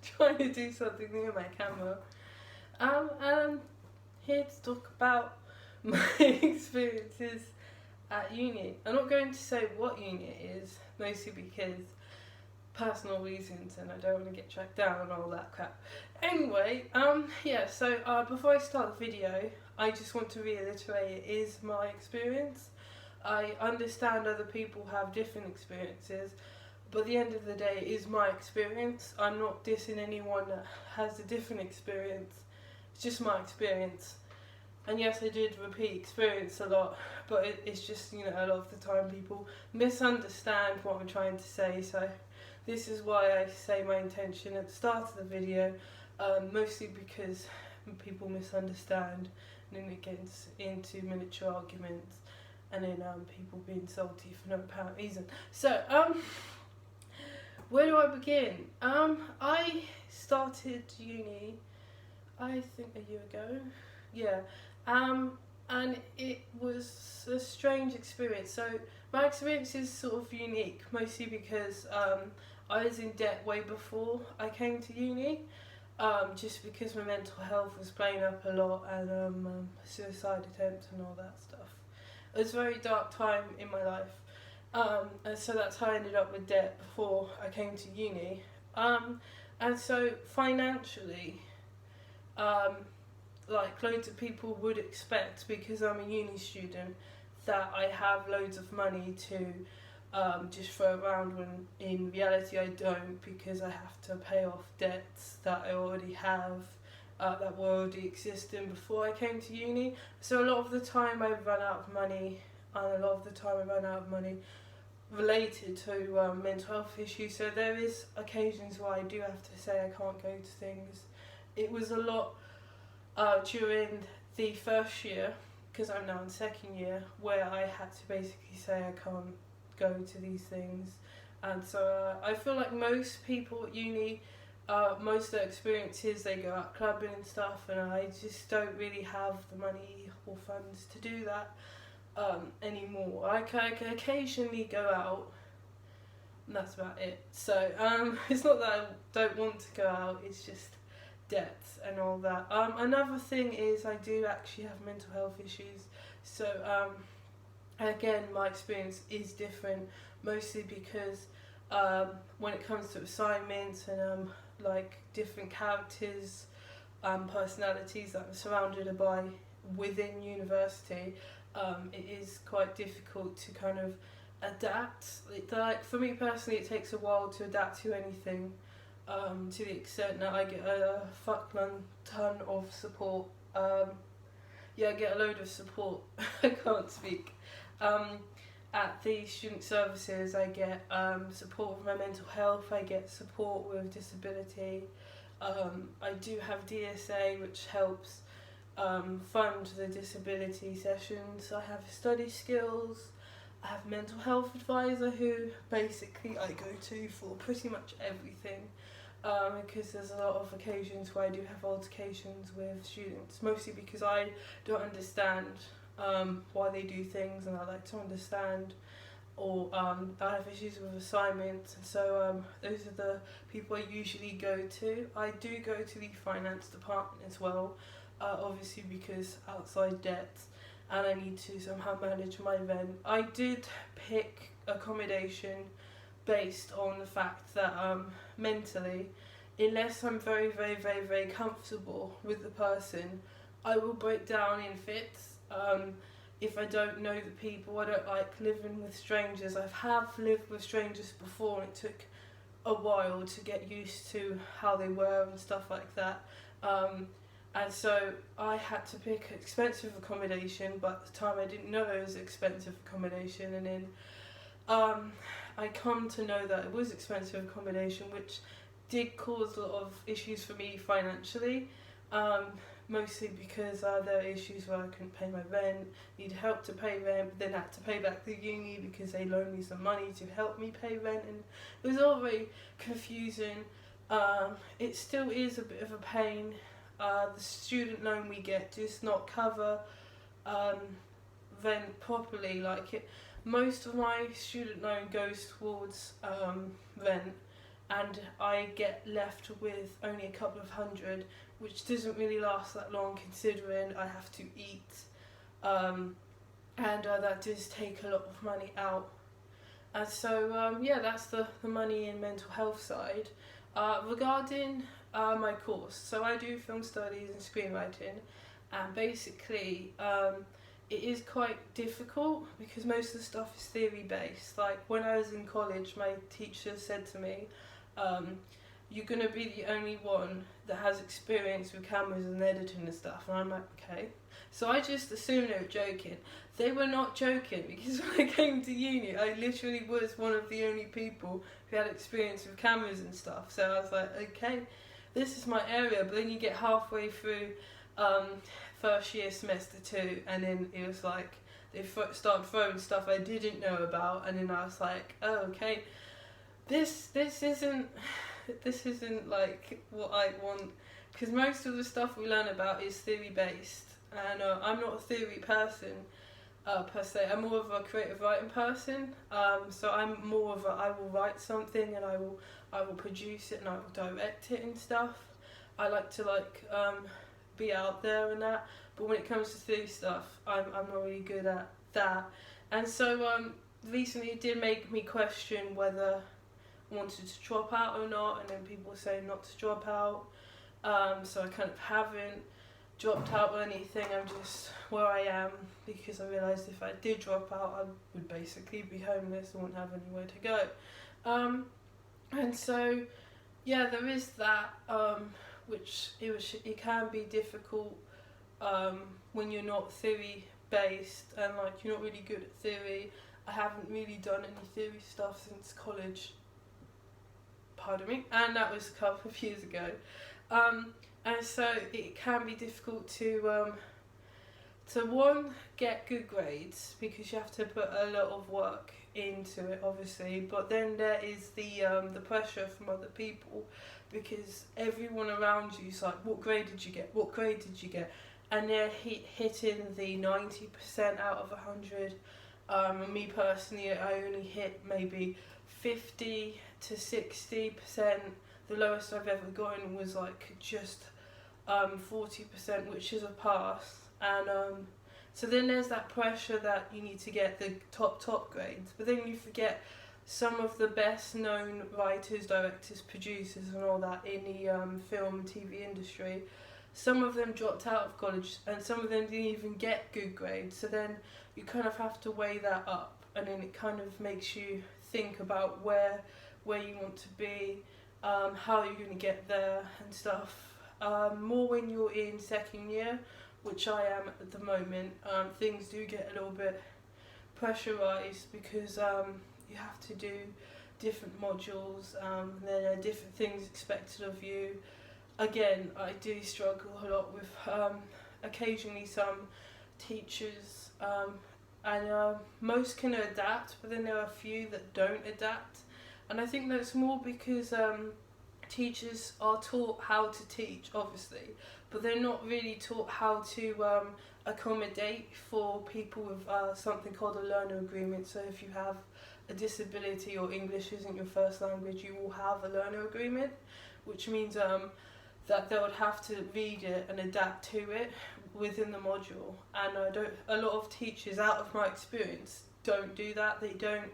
trying to do something near my camera. And I'm here to talk about my experiences at uni. I'm not going to say what uni it is, mostly because personal reasons and I don't want to get tracked down and all that crap. Anyway, so before I start the video, I just want to reiterate it is my experience. I understand other people have different experiences, but at the end of the day, it is my experience. I'm not dissing anyone that has a different experience. It's just my experience. And yes, I did repeat experience a lot, but it's just, a lot of the time people misunderstand what I'm trying to say. So this is why I say my intention at the start of the video, mostly because people misunderstand and then it gets into miniature arguments and then people being salty for no apparent reason. So, where do I begin? I started uni, I think a year ago, yeah, and it was a strange experience. So my experience is sort of unique, mostly because I was in debt way before I came to uni, just because my mental health was playing up a lot and suicide attempts and all that stuff. It was a very dark time in my life. And so that's how I ended up with debt before I came to uni. And so financially, like loads of people would expect, because I'm a uni student, that I have loads of money to just throw around, when in reality I don't, because I have to pay off debts that I already have, that were already existing before I came to uni. So a lot of the time I run out of money, and a lot of the time I run out of money related to mental health issues. So there is occasions where I do have to say I can't go to things. It was a lot during the first year, because I'm now in second year, where I had to basically say I can't go to these things. And so I feel like most people at uni, most of their experiences, they go out clubbing and stuff, and I just don't really have the money or funds to do that anymore. I can occasionally go out, and that's about it. So it's not that I don't want to go out, it's just debts and all that. Another thing is I do actually have mental health issues. So again, my experience is different, mostly because when it comes to assignments and like different characters, personalities that I'm surrounded by within university, it is quite difficult to kind of adapt. Like for me personally, it takes a while to adapt to anything, to the extent that I get a ton of support. I get a load of support. I can't speak. At the student services, I get support with my mental health, I get support with disability. I do have DSA, which helps fund the disability sessions. I have study skills. I have a mental health advisor who basically I go to for pretty much everything, because there's a lot of occasions where I do have altercations with students, mostly because I don't understand why they do things, and I like to understand, or I have issues with assignments, and so those are the people I usually go to. I do go to the finance department as well, obviously because outside debts, and I need to somehow manage my rent. I did pick accommodation based on the fact that mentally, unless I'm very, very, very, very comfortable with the person, I will break down in fits. If I don't know the people, I don't like living with strangers. I have lived with strangers before, and it took a while to get used to how they were and stuff like that. And so I had to pick expensive accommodation, but at the time I didn't know it was expensive accommodation, and then I come to know that it was expensive accommodation, which did cause a lot of issues for me financially, mostly because there were issues where I couldn't pay my rent, needed help to pay rent, but then had to pay back the uni because they loaned me some money to help me pay rent, and it was all very confusing. It still is a bit of a pain. The student loan we get does not cover rent properly. Most of my student loan goes towards rent, and I get left with only a couple of hundred, which doesn't really last that long considering I have to eat, and that does take a lot of money out. And so yeah, that's the money and mental health side. Regarding my course, so I do film studies and screenwriting, and basically it is quite difficult because most of the stuff is theory based. Like when I was in college, my teacher said to me, you're going to be the only one that has experience with cameras and editing and stuff. And I'm like, okay. So I just assumed they were joking. They were not joking, because when I came to uni, I literally was one of the only people who had experience with cameras and stuff. So I was like, okay, this is my area. But then you get halfway through first year semester 2, and then it was like they started throwing stuff I didn't know about, and then I was like, oh, okay, this isn't like what I want, because most of the stuff we learn about is theory based, and I'm not a theory person per se. I'm more of a creative writing person, so I'm more of I will write something and I will produce it and I will direct it and stuff. I like to be out there and that, but when it comes to theory stuff, I'm not really good at that. And so recently it did make me question whether I wanted to drop out or not, and then people were saying not to drop out, so I kind of haven't dropped out or anything. I'm just where I am because I realised if I did drop out I would basically be homeless and wouldn't have anywhere to go, and so yeah, there is that, which it can be difficult when you're not theory based and like you're not really good at theory. I haven't really done any theory stuff since college, pardon me, and that was a couple of years ago, and so it can be difficult to one, get good grades because you have to put a lot of work into it, obviously, but then there is the pressure from other people, because everyone around you is like, what grade did you get, what grade did you get, and they're hitting the 90% out of 100, and me personally, I only hit maybe 50 to 60%. The lowest I've ever gotten was like just 40%, which is a pass, and so then there's that pressure that you need to get the top grades, but then you forget some of the best known writers, directors, producers and all that in the film and TV industry. Some of them dropped out of college and some of them didn't even get good grades, so then you kind of have to weigh that up, and then it kind of makes you think about where you want to be, how you're going to get there and stuff. More when you're in second year, which I am at the moment, things do get a little bit pressurised because you have to do different modules, and there are different things expected of you. Again, I do struggle a lot with occasionally some teachers, and most can adapt, but then there are a few that don't adapt, and I think that's more because teachers are taught how to teach, obviously, but they're not really taught how to accommodate for people with something called a learner agreement. So if you have a disability or English isn't your first language, you will have a learner agreement, which means that they would have to read it and adapt to it within the module. And a lot of teachers, out of my experience, don't do that. They don't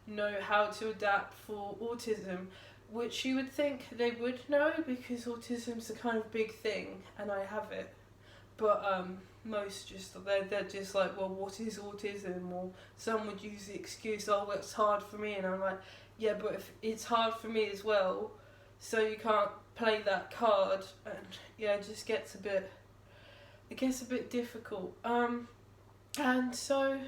know how to adapt for autism, which you would think they would know because autism's a kind of big thing and I have it, but most just they're just like, well, what is autism? Or some would use the excuse, oh, well, it's hard for me, and I'm like, yeah, but if it's hard for me as well, so you can't play that card, and yeah, it just gets a bit difficult, and so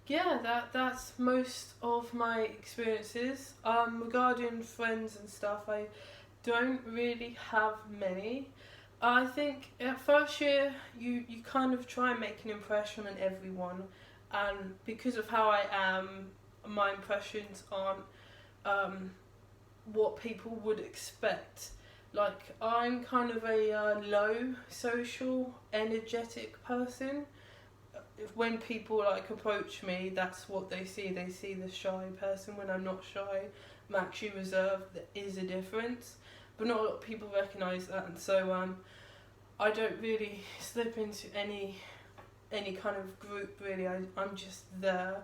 yeah, that's most of my experiences. Regarding friends and stuff, I don't really have many. I think at first year you kind of try and make an impression on everyone, and because of how I am, my impressions aren't what people would expect. Like, I'm kind of a low social, energetic person. When people like approach me, that's what they see. They see the shy person when I'm not shy, Maxi Reserve, there is a difference, but not a lot of people recognise that, and so I don't really slip into any kind of group really. I'm just there.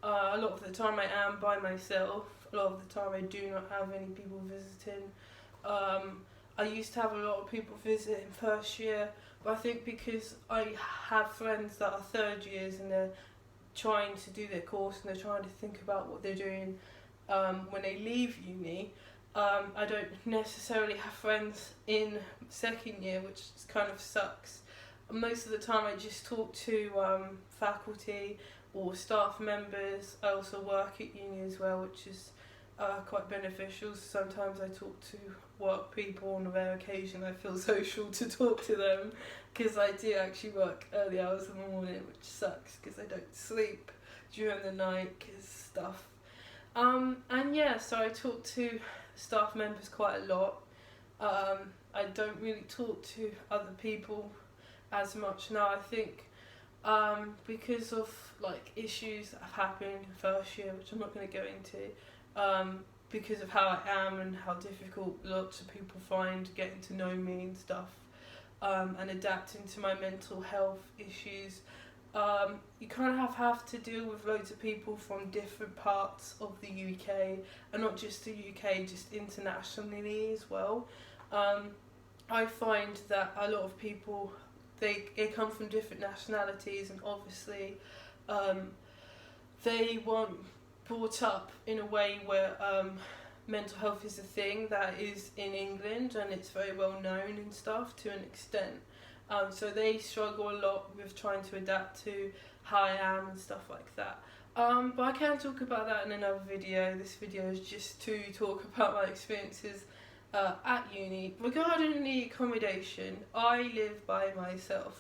A lot of the time I am by myself. A lot of the time I do not have any people visiting. I used to have a lot of people visit in first year, but I think because I have friends that are third years and they're trying to do their course and they're trying to think about what they're doing when they leave uni, I don't necessarily have friends in second year, which kind of sucks. Most of the time I just talk to faculty or staff members. I also work at uni as well, which is quite beneficial. Sometimes I talk to work people on a rare occasion. I feel social to talk to them because I do actually work early hours in the morning, which sucks because I don't sleep during the night because stuff. And yeah, so I talk to staff members quite a lot. I don't really talk to other people as much now. I think because of like issues that have happened in first year, which I'm not going to go into, because of how I am and how difficult lots of people find getting to know me and stuff, and adapting to my mental health issues. You kind of have to deal with loads of people from different parts of the UK, and not just the UK, just internationally as well. I find that a lot of people, they come from different nationalities, and obviously they weren't brought up in a way where mental health is a thing that is in England and it's very well known and stuff to an extent. So they struggle a lot with trying to adapt to how I am and stuff like that. But I can talk about that in another video. This video is just to talk about my experiences at uni. Regarding the accommodation, I live by myself.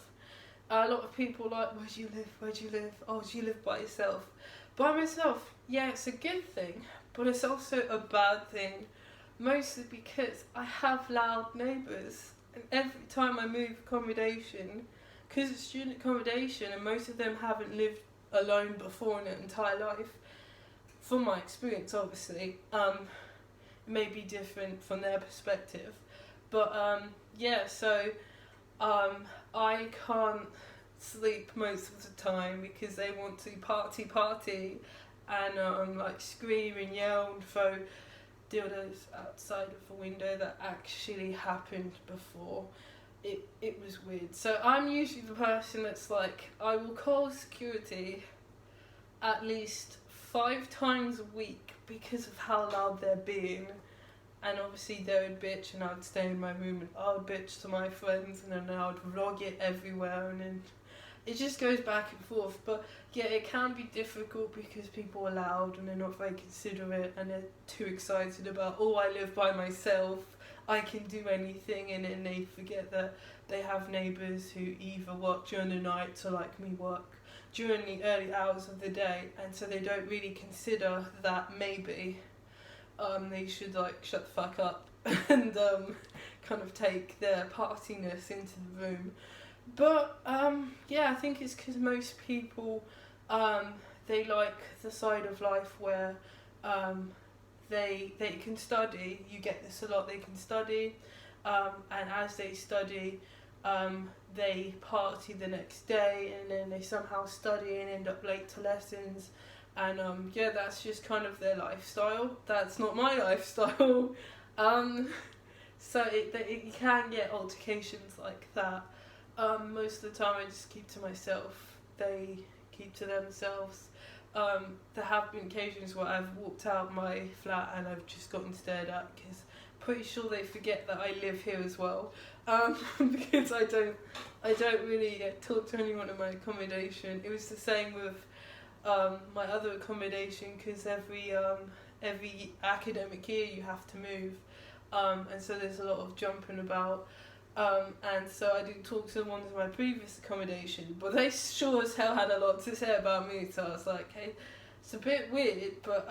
A lot of people are like, where do you live? Where do you live? Oh, do you live by yourself? By myself, yeah, it's a good thing, but it's also a bad thing. Mostly because I have loud neighbours. And every time I move accommodation, because it's student accommodation and most of them haven't lived alone before in their entire life, from my experience obviously, it may be different from their perspective, but yeah, so I can't sleep most of the time because they want to party and like scream and yell and throw dildos outside of the window. That actually happened before. It was weird. So I'm usually the person that's like, I will call security at least 5 times a week because of how loud they're being. And obviously they would bitch and I would stay in my room and I would bitch to my friends and then I would vlog it everywhere and then it just goes back and forth. But yeah, it can be difficult because people are loud and they're not very considerate and they're too excited about, oh, I live by myself, I can do anything, and then they forget that they have neighbours who either work during the night or like me work during the early hours of the day, and so they don't really consider that maybe they should like shut the fuck up and kind of take their partiness into the room. But yeah, I think it's because most people they like the side of life where they can study. You get this a lot. They can study, and as they study, they party the next day, and then they somehow study and end up late to lessons. And yeah, that's just kind of their lifestyle. That's not my lifestyle. So you can get altercations like that. Most of the time I just keep to myself. They keep to themselves. There have been occasions where I've walked out my flat and I've just gotten stared at because I'm pretty sure they forget that I live here as well. Because I don't really talk to anyone in my accommodation. It was the same with my other accommodation, because every academic year you have to move, and so there's a lot of jumping about, and so I didn't talk to the ones in my previous accommodation, but they sure as hell had a lot to say about me, so I was like, hey, it's a bit weird, but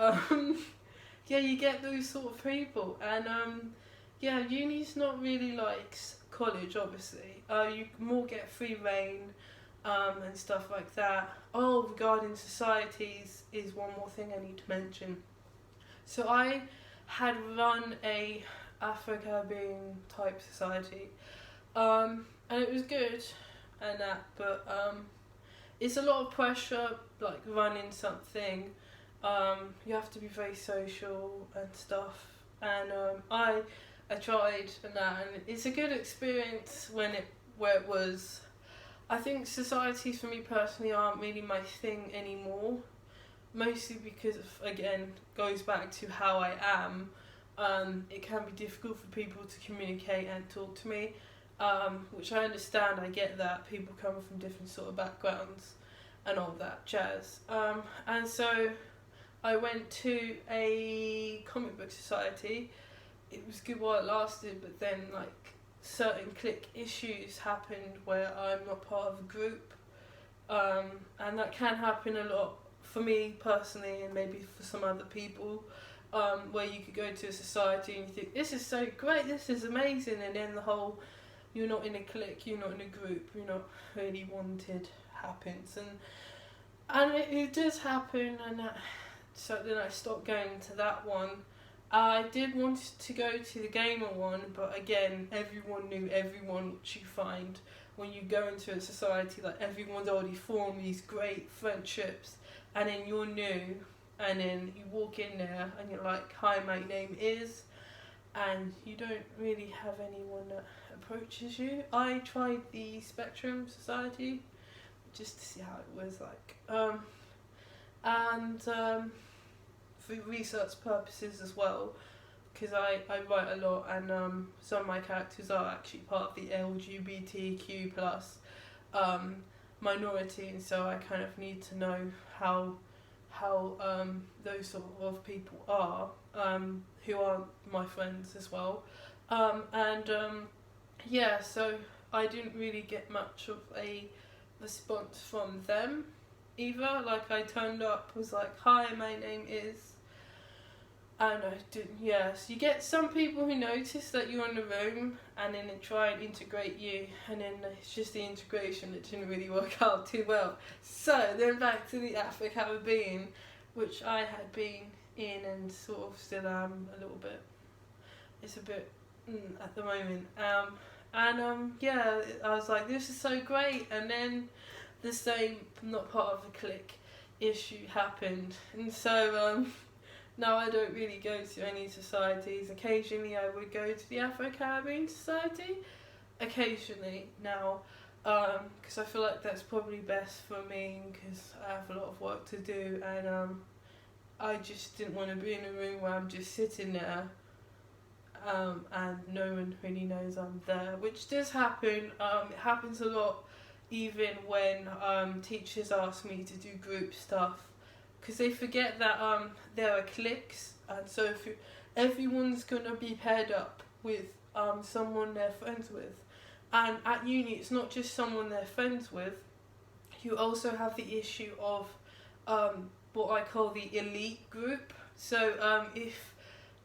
yeah, you get those sort of people, and yeah, uni's not really like college, obviously. You more get free reign and stuff like that. Oh, regarding societies is one more thing I need to mention. So I had run a Afro-Caribbean type society, and it was good and that, but it's a lot of pressure, like running something. You have to be very social and stuff, and I tried and that, and it's a good experience where it was. I think societies for me personally aren't really my thing anymore, mostly because again, goes back to how I am. It can be difficult for people to communicate and talk to me, which I understand. I get that people come from different sort of backgrounds and all that jazz. And so I went to a comic book society. It was good while it lasted, but then like certain clique issues happened where I'm not part of a group, and that can happen a lot for me personally, and maybe for some other people, where you could go to a society and you think this is so great, this is amazing, and then the whole you're not in a clique, you're not in a group, you're not really wanted happens, and it does happen, and so then I stopped going to that one. I did want to go to the gamer one, but again, everyone knew everyone, which you find when you go into a society, like everyone's already formed these great friendships, and then you're new, and then you walk in there and you're like, hi, my name is, and you don't really have anyone that approaches you. I tried the Spectrum Society just to see how it was like, and for research purposes as well, because I write a lot, and some of my characters are actually part of the LGBTQ plus minority, and so I kind of need to know how those sort of people are, who are my friends as well, and yeah, so I didn't really get much of a response from them either. Like I turned up, was like, hi, my name is, and I didn't. Yes, you get some people who notice that you're in the room and then they try and integrate you, and then it's just the integration that didn't really work out too well. So then back to the Afro-Caribbean, which I had been in and sort of still am a little bit. It's a bit at the moment, and yeah, I was like, this is so great, and then the same not part of the clique issue happened, and so now I don't really go to any societies. Occasionally I would go to the Afro-Caribbean Society, occasionally now, because I feel like that's probably best for me, because I have a lot of work to do, and I just didn't want to be in a room where I'm just sitting there, and no one really knows I'm there, which does happen. It happens a lot, even when teachers ask me to do group stuff, because they forget that there are cliques, and so if everyone's going to be paired up with someone they're friends with, and at uni it's not just someone they're friends with, you also have the issue of what I call the elite group. So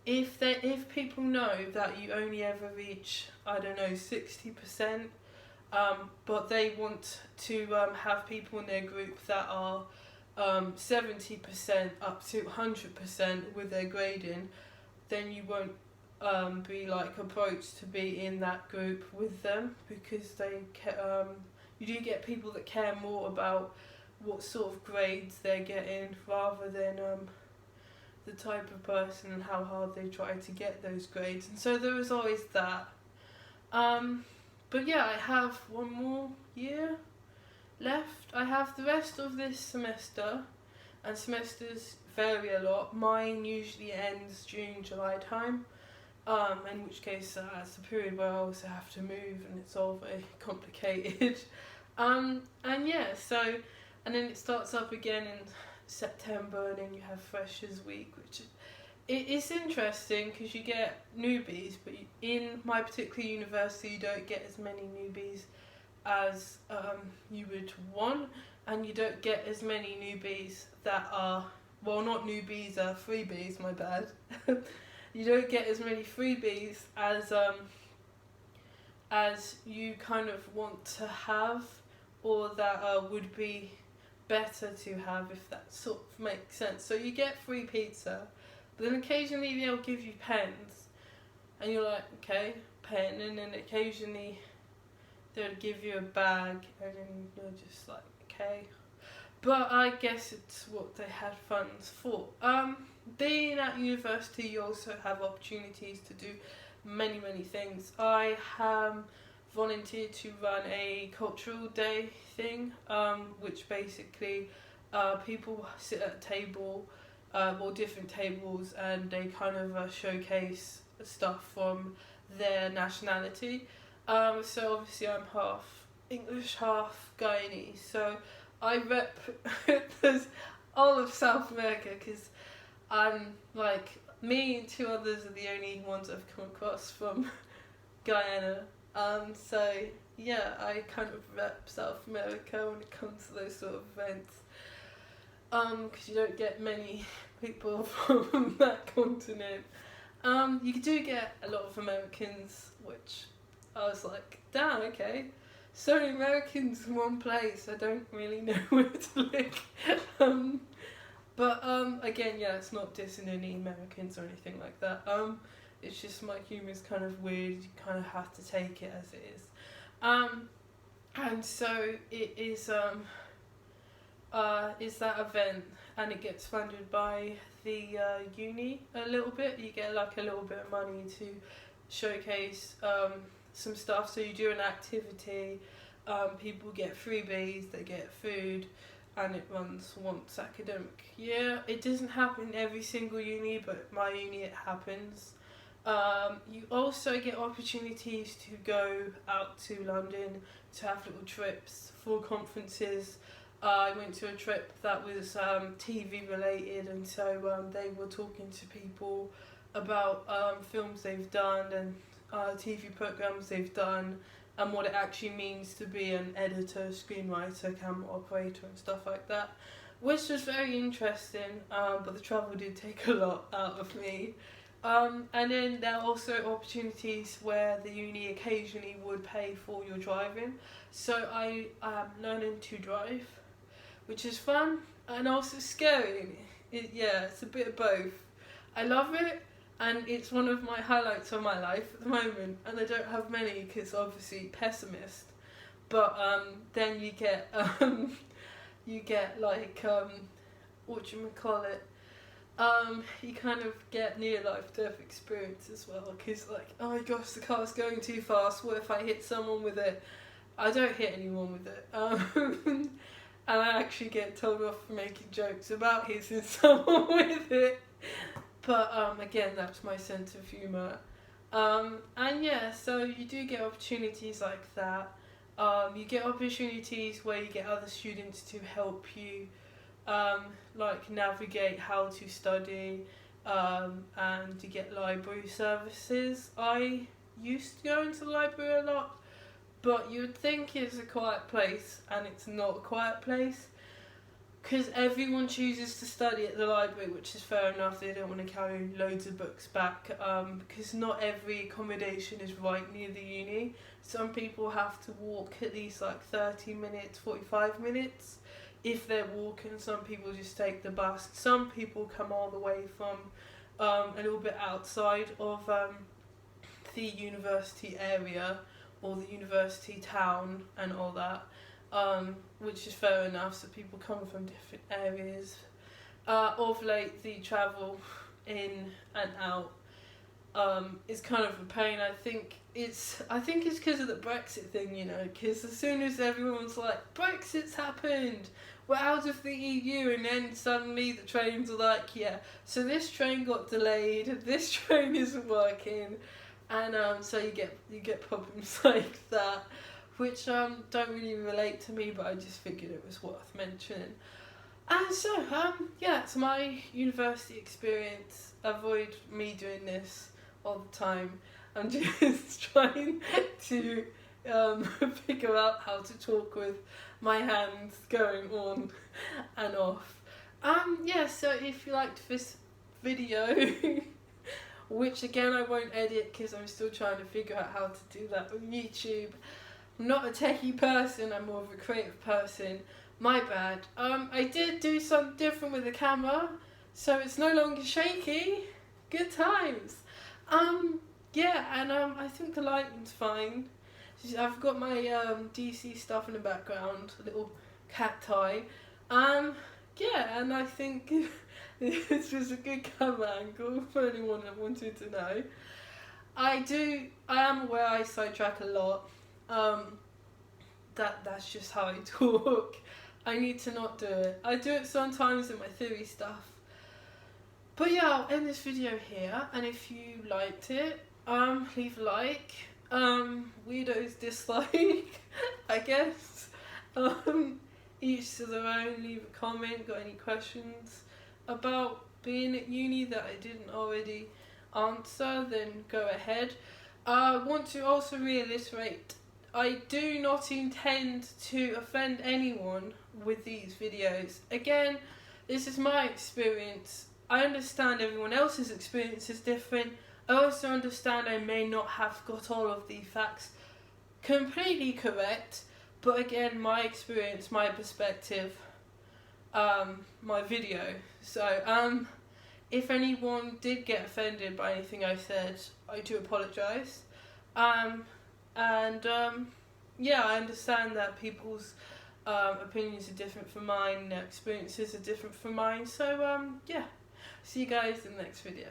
if people know that you only ever reach, I don't know, 60%, but they want to have people in their group that are 70% up to 100% with their grading, then you won't be like approached to be in that group with them, because you do get people that care more about what sort of grades they're getting rather than the type of person and how hard they try to get those grades, and so there was always that. But yeah, I have one more year left. I have the rest of this semester, and semesters vary a lot. Mine usually ends June, July time, in which case it's a period where I also have to move, and it's all very complicated. And yeah, so, and then it starts up again in September, and then you have Freshers Week, which it's interesting because you get newbies, but in my particular university you don't get as many newbies as you would want, and you don't get as many newbies that are, well, not newbies, freebies, my bad. You don't get as many freebies as you kind of want to have, or that would be better to have, if that sort of makes sense. So you get free pizza, But then occasionally they'll give you pens, and you're like, okay, pen, and then occasionally they'll give you a bag, and then you're just like, okay. But I guess it's what they had funds for. Being at university, you also have opportunities to do many things. I have volunteered to run a cultural day thing, which basically people sit at a table, or different tables, and they kind of showcase stuff from their nationality. So obviously I'm half English, half Guyanese, so I rep all of South America, because I'm like, me and two others are the only ones I've come across from Guyana. So yeah, I kind of rep South America when it comes to those sort of events. Because you don't get many people from that continent. You do get a lot of Americans, which I was like, damn, okay. So many Americans in one place, I don't really know where to look. But again, yeah, it's not dissing any Americans or anything like that. It's just my humour is kind of weird. You kind of have to take it as it is. And so it is that event, and it gets funded by the uni a little bit. You get like a little bit of money to showcase some stuff. So you do an activity, people get freebies, they get food, and it runs once academic year. It doesn't happen every single uni, but my uni it happens. You also get opportunities to go out to London to have little trips for conferences. I went to a trip that was TV related, and so they were talking to people about films they've done and TV programs they've done, and what it actually means to be an editor, screenwriter, camera operator and stuff like that, which was very interesting, but the travel did take a lot out of me. And then there are also opportunities where the uni occasionally would pay for your driving. So I am learning to drive, which is fun and also scary. It's a bit of both. I love it, and it's one of my highlights of my life at the moment, and I don't have many because obviously pessimist. But then you get like whatchamacallit, you kind of get near life death experience as well, because like, oh my gosh, the car's going too fast, what if I hit someone with it? I don't hit anyone with it, and I actually get told off for making jokes about hitting someone with it, but again, that's my sense of humour. And yeah, so you do get opportunities like that. You get opportunities where you get other students to help you like navigate how to study, and to get library services. I used to go into the library a lot, but you would think it's a quiet place, and it's not a quiet place, because everyone chooses to study at the library, which is fair enough. They don't want to carry loads of books back, because not every accommodation is right near the uni. Some people have to walk at least like 30 minutes, 45 minutes if they're walking. Some people just take the bus. Some people come all the way from a little bit outside of the university area or the university town and all that, which is fair enough. So people come from different areas. Of late, the travel in and out is kind of a pain. I think it's because of the Brexit thing, you know, because as soon as everyone's like, Brexit's happened, we're out of the EU, and then suddenly the trains are like, yeah, so this train got delayed, this train isn't working, and so you get problems like that, which don't really relate to me, but I just figured it was worth mentioning. And so yeah, it's my university experience. Avoid me doing this all the time. I'm just trying to figure out how to talk with my hands going on and off. Yeah, so if you liked this video, which again I won't edit because I'm still trying to figure out how to do that on YouTube. I'm not a techie person, I'm more of a creative person. My bad. I did do something different with the camera, So it's no longer shaky. Good times. Yeah, and I think the lighting's fine. I've got my DC stuff in the background, a little cacti. Yeah, and I think this was a good camera angle for anyone that wanted to know. I am aware I sidetrack a lot. That's just how I talk. I need to not do it. I do it sometimes in my theory stuff. But yeah, I'll end this video here, and if you liked it, leave a like. Weirdos dislike, I guess. Each to their own. Leave a comment. Got any questions about being at uni that I didn't already answer, then go ahead. I want to also reiterate, I do not intend to offend anyone with these videos. Again, this is my experience. I understand everyone else's experience is different. I also understand I may not have got all of the facts completely correct, but again, my experience, my perspective, my video. So, if anyone did get offended by anything I said, I do apologise. Yeah, I understand that people's opinions are different from mine, their experiences are different from mine. So, yeah, see you guys in the next video.